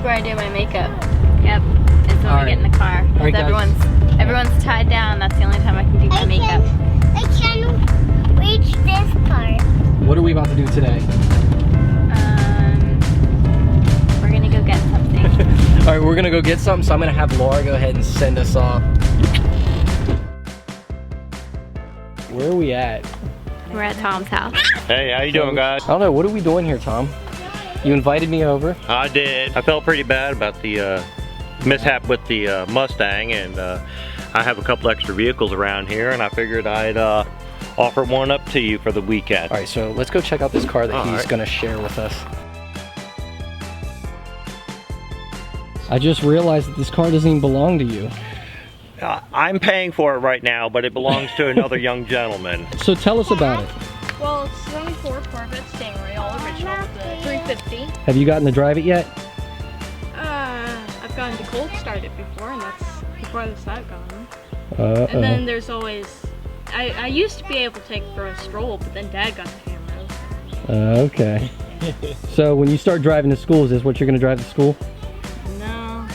where I do my makeup. Yep, it's when we get in the car. Right, everyone's tied down. That's the only time I can do my makeup. I can reach this part. What are we about to do today? We're gonna go get something. All right, we're gonna go get something, so I'm gonna have Laura go ahead and send us off. Where are we at? We're at Tom's house. Hey, how you doing, guys? I don't know, what are we doing here, Tom? You invited me over. I did. I felt pretty bad about the mishap with the Mustang, and I have a couple extra vehicles around here, and I figured I'd offer one up to you for the weekend. All right, so let's go check out this car that he's gonna share with us. I just realized that this car doesn't even belong to you. I'm paying for it right now, but it belongs to another young gentleman. So tell us about it. Well, it's 74 Corvette Stingray, all original, the 350. Have you gotten to drive it yet? I've gotten to cold start it before, and that's the farthest I've gone. Uh-oh. And then there's always, I used to be able to take it for a stroll, but then Dad got the camera. Okay. So when you start driving to school, is this what you're going to drive to school? No.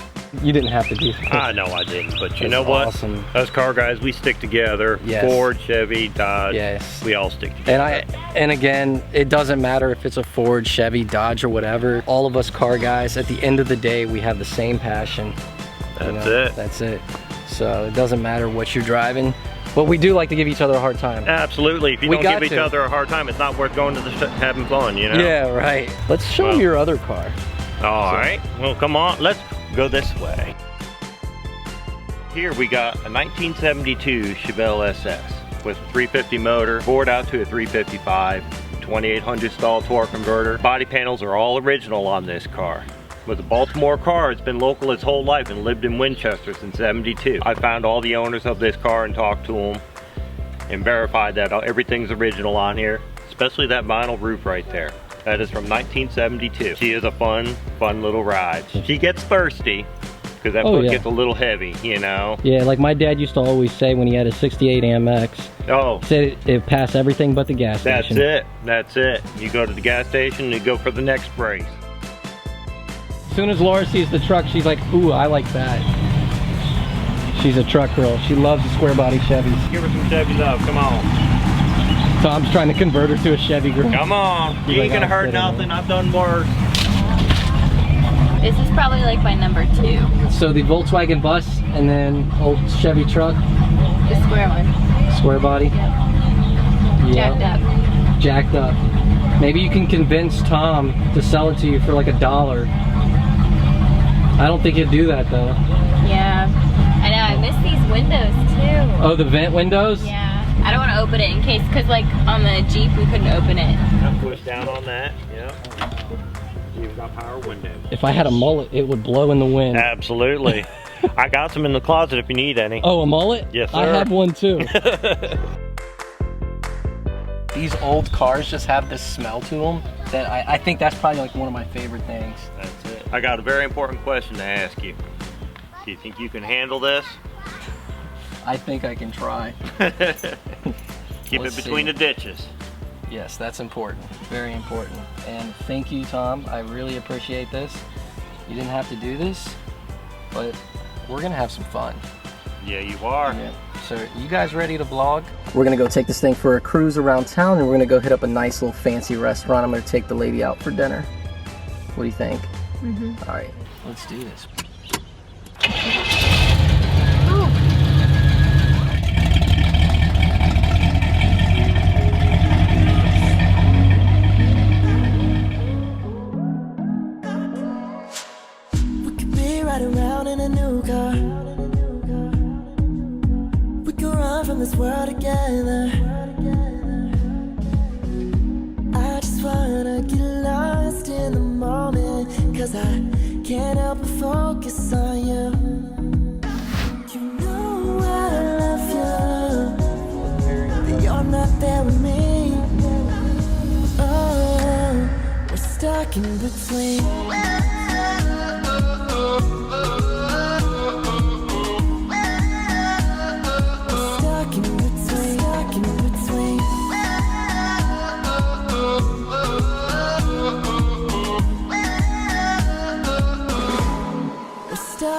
You didn't have to do that. I know I didn't, but you know what? Awesome. Us car guys, we stick together. Yes. Ford, Chevy, Dodge. Yes. We all stick together. And again, it doesn't matter if it's a Ford, Chevy, Dodge, or whatever. All of us car guys, at the end of the day, we have the same passion. That's it. That's it. So it doesn't matter what you're driving. But we do like to give each other a hard time. Absolutely. If you don't give each other a hard time, it's not worth going to the having fun, you know? Yeah, right. Let's show them your other car. All right. Well, come on. Let's go this way. Here we got a 1972 Chevelle SS with a 350 motor, bored out to a 355, 2800 stall torque converter. Body panels are all original on this car. With a Baltimore car, it's been local its whole life and lived in Winchester since '72. I found all the owners of this car and talked to them and verified that everything's original on here, especially that vinyl roof right there. That is from 1972. She is a fun little ride. She gets thirsty because that book gets a little heavy, you know? Yeah, like my dad used to always say when he had a 68 AMX. Oh. Said it passed everything but the gas station. That's it. You go to the gas station and you go for the next race. As soon as Laura sees the truck, she's like, ooh, I like that. She's a truck girl. She loves the square body Chevys. Give her some Chevy love, come on. Tom's trying to convert her to a Chevy girl. Come on, you ain't gonna hurt nothing. I've done worse. This is probably like my number 2. So the Volkswagen bus and then old Chevy truck. The square one. Square body? Yep. Yeah. Jacked up. Jacked up. Maybe you can convince Tom to sell it to you for like $1. I don't think he'd do that though. Yeah. I know, I miss these windows too. Oh, the vent windows? Yeah. I don't want to open it in case, because like on the Jeep we couldn't open it. Now push down on that, yeah. You've got power windows. If I had a mullet, it would blow in the wind. Absolutely. I got some in the closet if you need any. Oh, a mullet? Yes, sir. I have one too. These old cars just have this smell to them that I think that's probably like one of my favorite things. That's it. I got a very important question to ask you. Do you think you can handle this? I think I can try. Keep it between the ditches. Yes, that's important. Very important. And thank you, Tom. I really appreciate this. You didn't have to do this, but we're gonna have some fun. Yeah, you are. Yeah. So you guys ready to vlog? We're gonna go take this thing for a cruise around town, and we're gonna go hit up a nice little fancy restaurant. I'm gonna take the lady out for dinner. What do you think? All right, let's do this. We could be riding around in a new car. We could run from this world together. I just wanna get lost in the moment, 'cause I can't help but focus on you. You know I love you, but you're not there with me. Oh, we're stuck in between.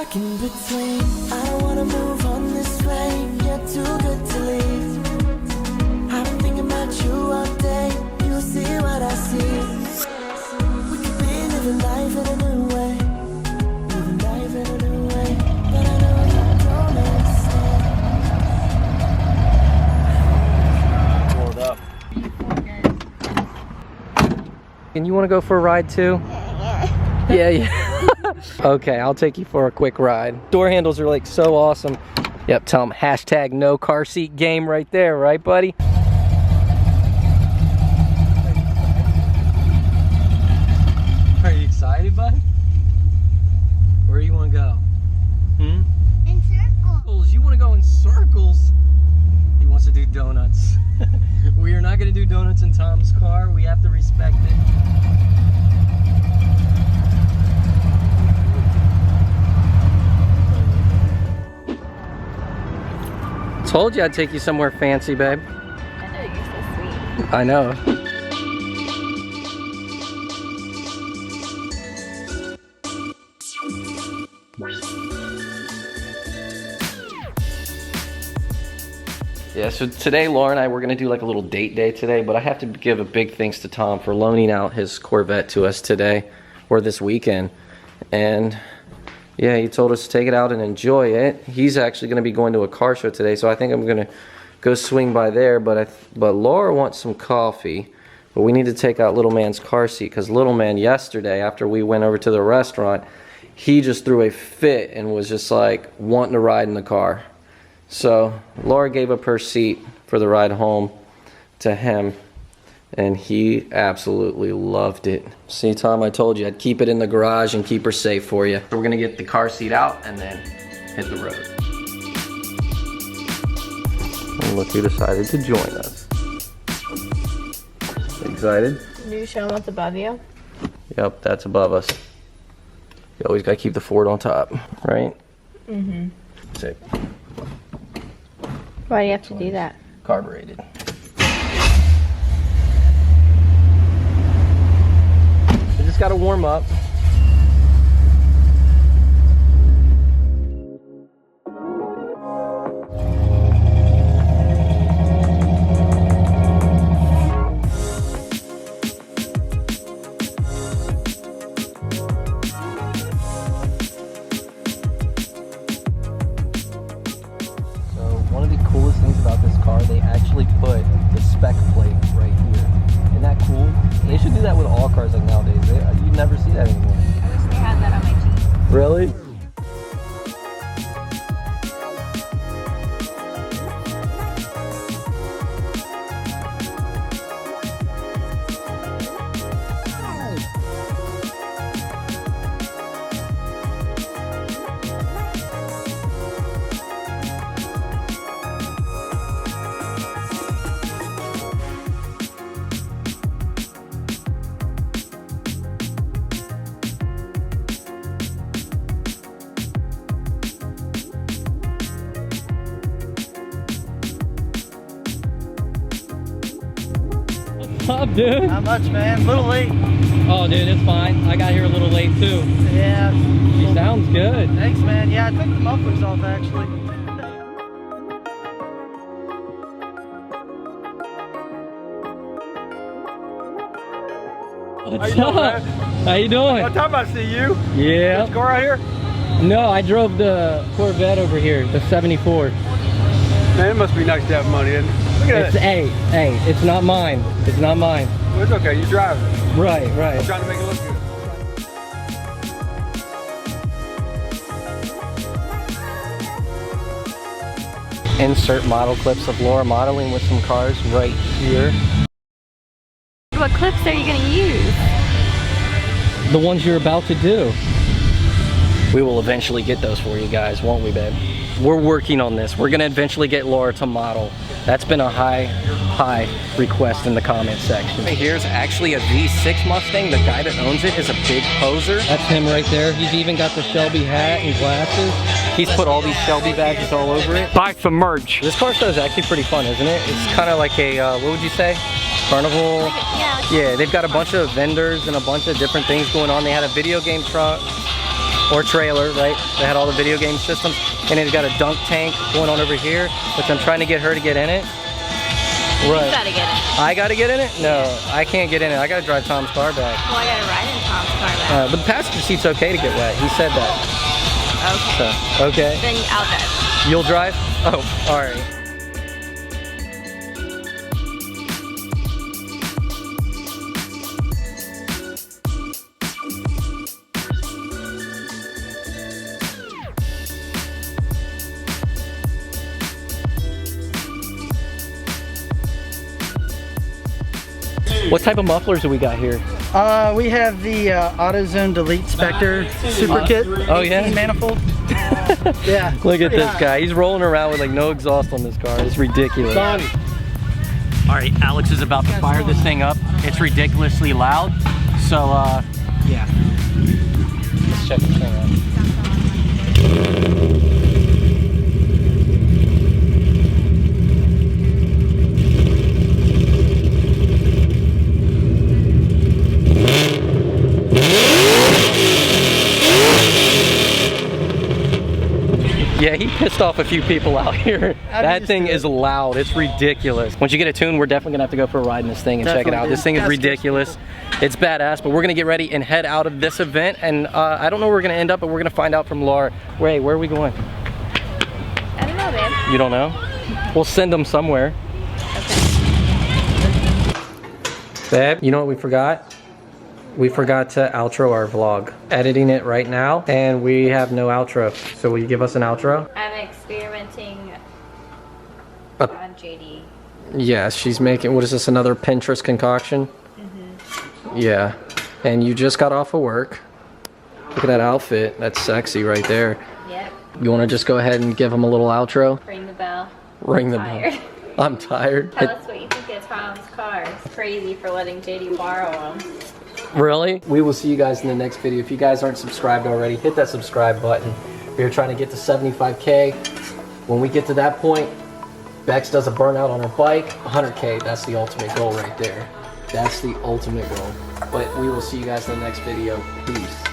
stuck in between. I wanna move on this way, you're too good to leave. I've been thinking about you all day, you see what I see. We could be living life in a new way, living life in a new way, but I know you don't understand. Pull it up. And you want to go for a ride too? Yeah. Okay, I'll take you for a quick ride. Door handles are like so awesome. Yep, tell them hashtag no car seat game right there, right buddy? Are you excited, bud? Where do you want to go? In circles. You want to go in circles? He wants to do donuts. We are not going to do donuts in Tom's car. We have to respect it. Told you I'd take you somewhere fancy, babe. I know, you're so sweet. I know. Yeah, so today Laura and I were gonna do like a little date day today, but I have to give a big thanks to Tom for loaning out his Corvette to us today, or this weekend. And yeah, he told us to take it out and enjoy it. He's actually gonna be going to a car show today, so I think I'm gonna go swing by there, but Laura wants some coffee. But we need to take out little man's car seat, because little man yesterday, after we went over to the restaurant, he just threw a fit and was just like wanting to ride in the car. So Laura gave up her seat for the ride home to him, and he absolutely loved it. See, Tom, I told you I'd keep it in the garage and keep her safe for you. So we're gonna get the car seat out and then hit the road. And look who decided to join us. Excited? Do you show them what's above you? Yep, that's above us. You always gotta keep the Ford on top, right? Mm-hmm. Sick. Why do you have to do that? Carbureted. I just gotta warm up. One of the coolest things about this car, they actually put the spec plate right here. Isn't that cool? They should do that with all cars like nowadays. You never see that anymore. I wish they had that on my Jeep. Really? What's up, dude? Not much, man. A little late. Oh, dude, it's fine. I got here a little late, too. Yeah. She sounds good. Thanks, man. Yeah, I took the mufflers off, actually. What's up? How you doing? What time I see you? Yeah. This car out here? No, I drove the Corvette over here, the 74. Man, it must be nice to have money in. Look at It's that. hey, it's not mine. It's not mine. Well, it's okay. You drive it. Right. I'm trying to make it look good. Insert model clips of Laura modeling with some cars right here. What clips are you going to use? The ones you're about to do. We will eventually get those for you guys, won't we, babe? We're working on this. We're gonna eventually get Laura to model. That's been a high request in the comment section. Here's actually a V6 Mustang. The guy that owns it is a big poser. That's him right there. He's even got the Shelby hat and glasses. He's put all these Shelby badges all over it. Buy some merch. This car show is actually pretty fun, isn't it? It's kind of like a, what would you say? Carnival? Yeah. Yeah, they've got a bunch of vendors and a bunch of different things going on. They had a video game truck. or trailer, right? They had all the video game systems, and it's got a dunk tank going on over here, which I'm trying to get her to get in it. Right. You gotta get in it. I gotta get in it? No, I can't get in it. I gotta drive Tom's car back. Well, I gotta ride in Tom's car back. But the passenger seat's okay to get wet. He said that. Okay. So, okay. Then I'll drive. You'll drive? Oh, all right. What type of mufflers do we got here? We have the AutoZone Delete Spectre Super Kit. Oh yeah? 18 manifold. Yeah. Look at this guy. He's rolling around with like no exhaust on this car. It's ridiculous. All right, Alex is about to fire this thing up. It's ridiculously loud. So, yeah. Let's check this thing out. Yeah, he pissed off a few people out here. That thing is loud. It's ridiculous. Once you get it tuned, we're definitely gonna have to go for a ride in this thing and check it out. This thing is ridiculous. It's badass, but we're gonna get ready and head out of this event. And I don't know where we're gonna end up, but we're gonna find out from Laura. Ray, where are we going? I don't know, babe. You don't know? We'll send them somewhere. Okay. Babe, you know what we forgot? We forgot to outro our vlog. Editing it right now, and we have no outro. So will you give us an outro? I'm experimenting on JD. Yeah, she's making, what is this, another Pinterest concoction? Yeah, and you just got off of work. Look at that outfit, that's sexy right there. Yep. You wanna just go ahead and give them a little outro? Ring the bell. Ring the Tired. bell. I'm tired. Tell us what you think of Tom's car. It's crazy for letting JD borrow him. Really? We will see you guys in the next video. If you guys aren't subscribed already, hit that subscribe button. We're trying to get to 75K. When we get to that point, Bex does a burnout on her bike. 100K, that's the ultimate goal right there. That's the ultimate goal. But we will see you guys in the next video. Peace.